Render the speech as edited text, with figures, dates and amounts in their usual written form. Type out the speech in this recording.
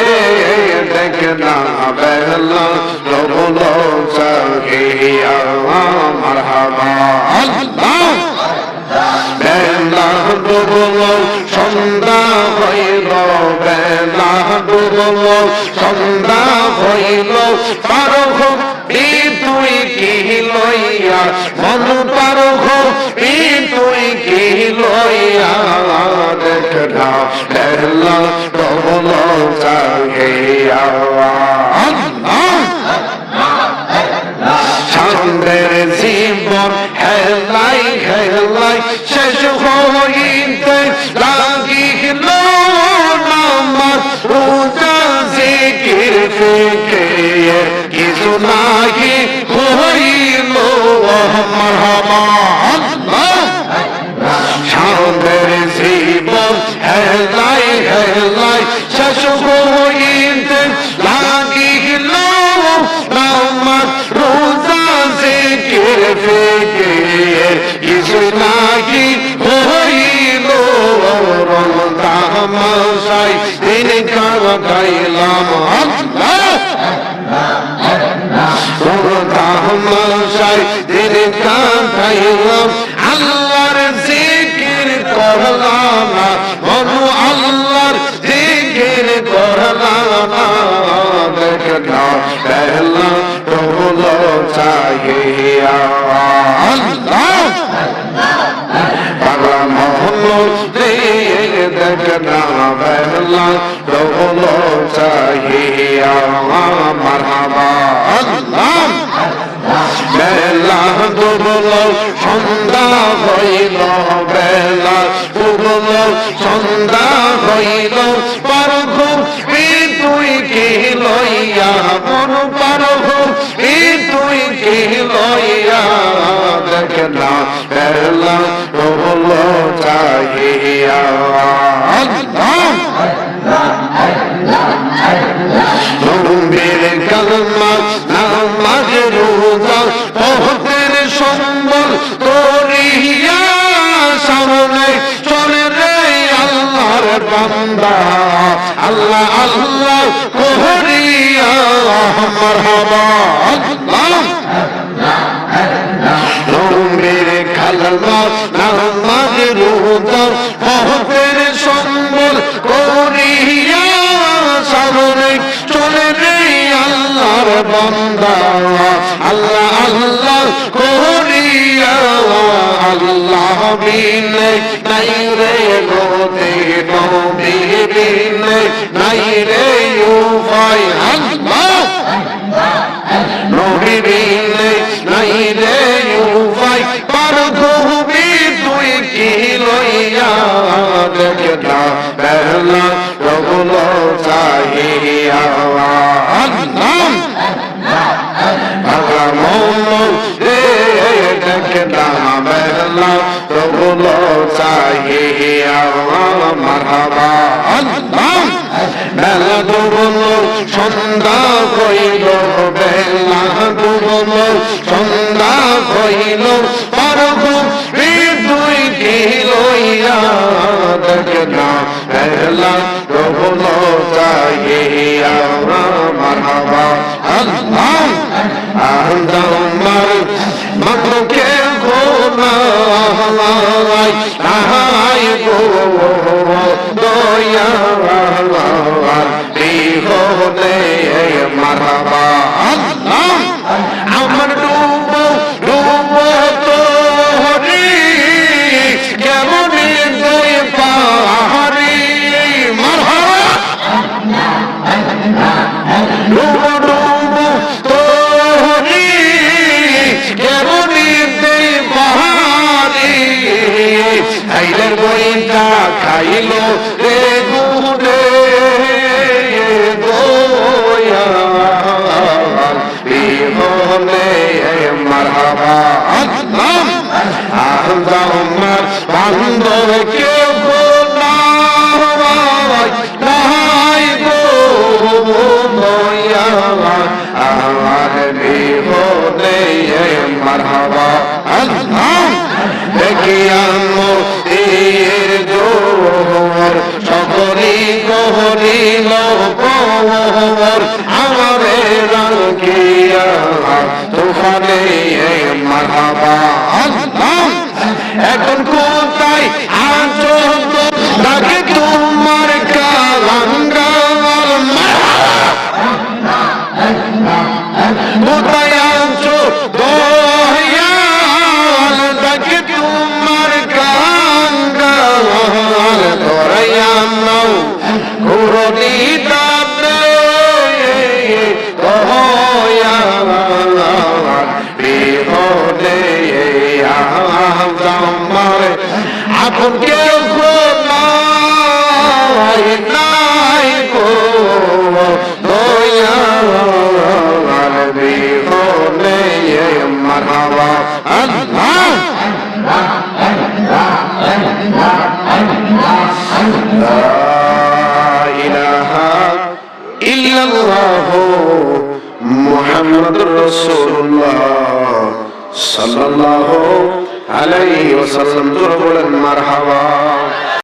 রে দেখনা বেলা ডুবলো চাহিয়া মারহাবা আল্লাহ বেলা ডুবলো সন্ধ্যা হইল বেলা ডুবলো সন্ধ্যা হইল পারো তুই কি লইয়া মন পারো তুই কি লইয়া দেখনা বেলা ডুবলো চাহিয়া সামনের জীবন হেলাই হেলাই শেষ হইতে লাগিল নামাজ রোজা জিকির ফিকির কিছু নাহি হইল মারহাবা আল্লাহ সামনের জীবন হেলাই হেলাই শেষ হইতে লাগিল নামাজ রোজা জিকির ফিকির কিছু নাহি হইল রমজান দিন কাটাইলাম আল্লাহ রমজান দিন কাটাইলাম আল্লাহর জিকির করলাম না বলো আল্লাহর জিকির করলাম না দেখনা বেলা ডুবলো চাহিয়া আল্লাহ বাবা মোহাম্মদ দেখনা বেলা ডুবলো চাহিয়া মারহাবা আল্লাহ বেলা ডুবলো সন্ধ্যা হইল বেলা ডুবলো সন্ধ্যা হইল পারঘ তুই কি লইয়া মন পারঘ তুই কি লইয়া দেখনা বেলা ডুবলো চাহিয়া আল্লাহ নবীর কালমা নামাজ রোজা পথের সম্বল করিয়া সামনে চলে রে আল্লাহর বান্দা আল্লাহ আল্লাহ করিয়া মারহাবা আল্লাহ নবীর কালমা নামাজ রোজা পথের সম্বল করিয়া সামনে চলে রে আল্লাহর বান্দা আল্লাহ আল্লাহ করিয়া আল্লাহ বিনে নাই রে গোতে নবী বিনে নাই রে উপায় আল্লাহ নবী বিনে নাই রে উপায় পার ঘুবি তুই কি লইয়া দেখনা বেলা ডুবলো চাহিয়া আল্লাহ বাবা মোহাম্মদ দেখনা বেলা ডুবলো চাহিয়া মারহাবা আল্লাহ বেলা ডুবলো সন্ধ্যা হইল বেলা ডুবলো সন্ধ্যা হইল পারঘ তুই কি লইয়া দেখনা বেলা ডুবলো চাহিয়া মারহাবা আল্লাহ আল্লাহ মাত্রকে গোনাই আহাই গো দয়া বিহনে মারহাবা আল্লাহ আমার ডুবো ডুবো তোরি কেমন দই পাহাড়ি মারহাবা ডুবো ডুবো তোরি কেমন দই পাহাড়ি আইলের বইটা খাইলো রে গুড়ে দয়া বিহনে মারহাবা আল্লাহ আমার বান্ধব কেউ নাই গো দয়া আমারে রাখিয়া তুফানে মারহাবা আল্লাহ এখন কোথায় আছো ডাকে তোমার কালাঙ্গাল কোথায় আছো দয়াল ডাকে তোমার কাঙ্গাল তোরাইয়া নাও ঘুরনি দাবে দয়াল বিহনে আমার আপন কেউ নাই গো দয়াল বিহনে মারহাবা আল্লাহ লা ইলাহা ইল্লাল্লাহ মুহাম্মাদুর রাসূলুল্লাহ সাল্লাল্লাহু আলাইহি ওয়াসাল্লাম। জোরে বলেন মারহাবা।